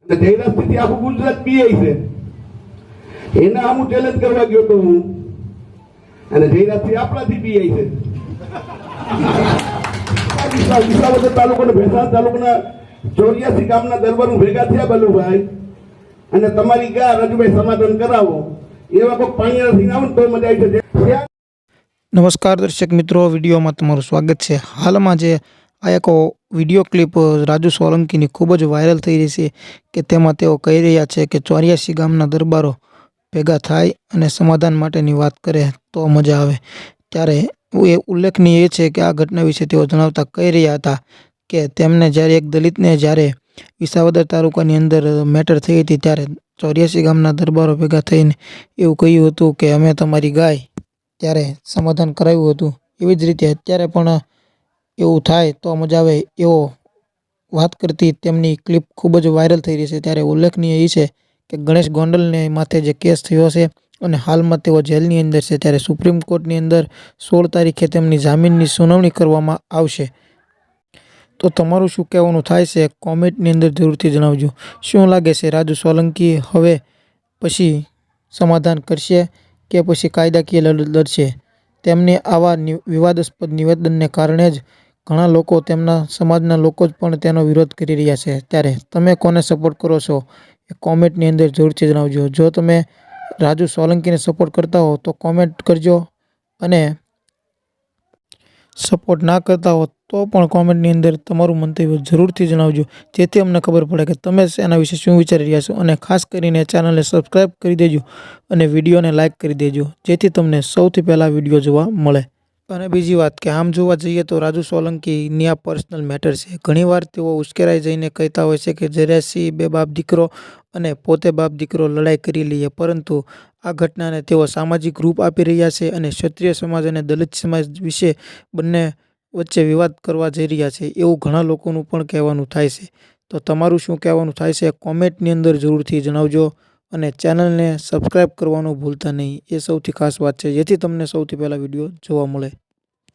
જયરાજથી આખું ગુજરાત પીઆઈ છે, એના આમ ચેલેન્જ કરવા ગયો તો હું, અને જયરાજથી આપણાથી પીઆઈ છે. વિસાવદર તાલુકાના ભેસાણ તાલુકાના 84 ગામના દરબારો ભેગા થયા બલુભાઈ, અને તમારી ગા રજુભાઈ સમાધાન કરાવો. એવા કોઈ પાણી નથી આવું તો મજા આવી છે. નમસ્કાર દર્શક મિત્રો, વિડીયોમાં તમારું સ્વાગત છે. હાલમાં જે આ એક વિડીયો ક્લિપ રાજુ સોલંકીની ખૂબ જ વાયરલ થઈ રહી છે કે તેમાં તેઓ કહી રહ્યા છે કે 84 ગામના દરબારો ભેગા થાય અને સમાધાન માટેની વાત કરે તો મજા આવે. ત્યારે એ ઉલ્લેખનીય એ છે કે આ ઘટના વિશે તેઓ જણાવતા કહી રહ્યા હતા કે તેમને જ્યારે એક દલિતને જ્યારે વિસાવદર તાલુકાની અંદર મેટર થઈ હતી ત્યારે 84 ગામના દરબારો ભેગા થઈને એવું કહ્યું હતું કે અમે તમારી ગાય, ત્યારે સમાધાન કરાવ્યું હતું. એવી જ રીતે અત્યારે પણ એવું થાય તો મજા આવે એવો વાત કરતી તેમની ક્લિપ ખૂબ જ વાયરલ થઈ રહી છે. ત્યારે ઉલ્લેખનીય એ છે કે ગણેશ ગોંડલને માથે જે કેસ થયો છે અને હાલમાં તેઓ જેલની અંદર છે, ત્યારે સુપ્રીમ કોર્ટની અંદર 16 તારીખે તેમની જામીનની સુનાવણી કરવામાં આવશે. તો તમારું શું કહેવાનું થાય છે કોમેન્ટની અંદર જરૂરથી જણાવજો. શું લાગે છે, રાજુ સોલંકી હવે પછી સમાધાન કરશે કે પછી કાયદાકીય લડત લડશે? તેમની આવા વિવાદાસ્પદ નિવેદનને કારણે જ ઘણા લોકો, તેમના સમાજના લોકો જ પણ તેનો વિરોધ કરી રહ્યા છે. ત્યારે તમે કોને સપોર્ટ કરો છો એ કોમેન્ટની અંદર જરૂરથી જણાવજો. જો તમે રાજુ સોલંકીને સપોર્ટ કરતા હો તો કોમેન્ટ કરજો, અને સપોર્ટ ના કરતા હો તો પણ કોમેન્ટની અંદર તમારું મંતવ્ય જરૂરથી જણાવજો, જેથી અમને ખબર પડે કે તમે એના વિશે શું વિચારી રહ્યા છો. અને ખાસ કરીને ચેનલને સબસ્ક્રાઈબ કરી દેજો અને વિડીયોને લાઇક કરી દેજો, જેથી તમને સૌથી પહેલાં વિડીયો જોવા મળે. અને બીજી વાત કે આમ જોવા જઈએ તો રાજુ સોલંકીની આ પર્સનલ મેટર છે. ઘણીવાર તેઓ ઉશ્કેરાઈ જઈને કહેતા હોય છે કે જરાસી બે બાપ દીકરો અને પોતે બાપ દીકરો લડાઈ કરી લઈએ, પરંતુ આ ઘટનાને તેઓ સામાજિક રૂપ આપી રહ્યા છે અને ક્ષત્રિય સમાજ અને દલિત સમાજ વિશે બંને વચ્ચે વિવાદ કરવા જઈ રહ્યા છે, એવું ઘણા લોકોનું પણ કહેવાનું થાય છે. તો તમારું શું કહેવાનું થાય છે કોમેન્ટની અંદર જરૂરથી જણાવજો, અને ચેનલને સબસ્ક્રાઈબ કરવાનું ભૂલતા નહીં. એ સૌથી ખાસ વાત છે, જેથી તમને સૌથી પહેલાં વિડીયો જોવા મળે.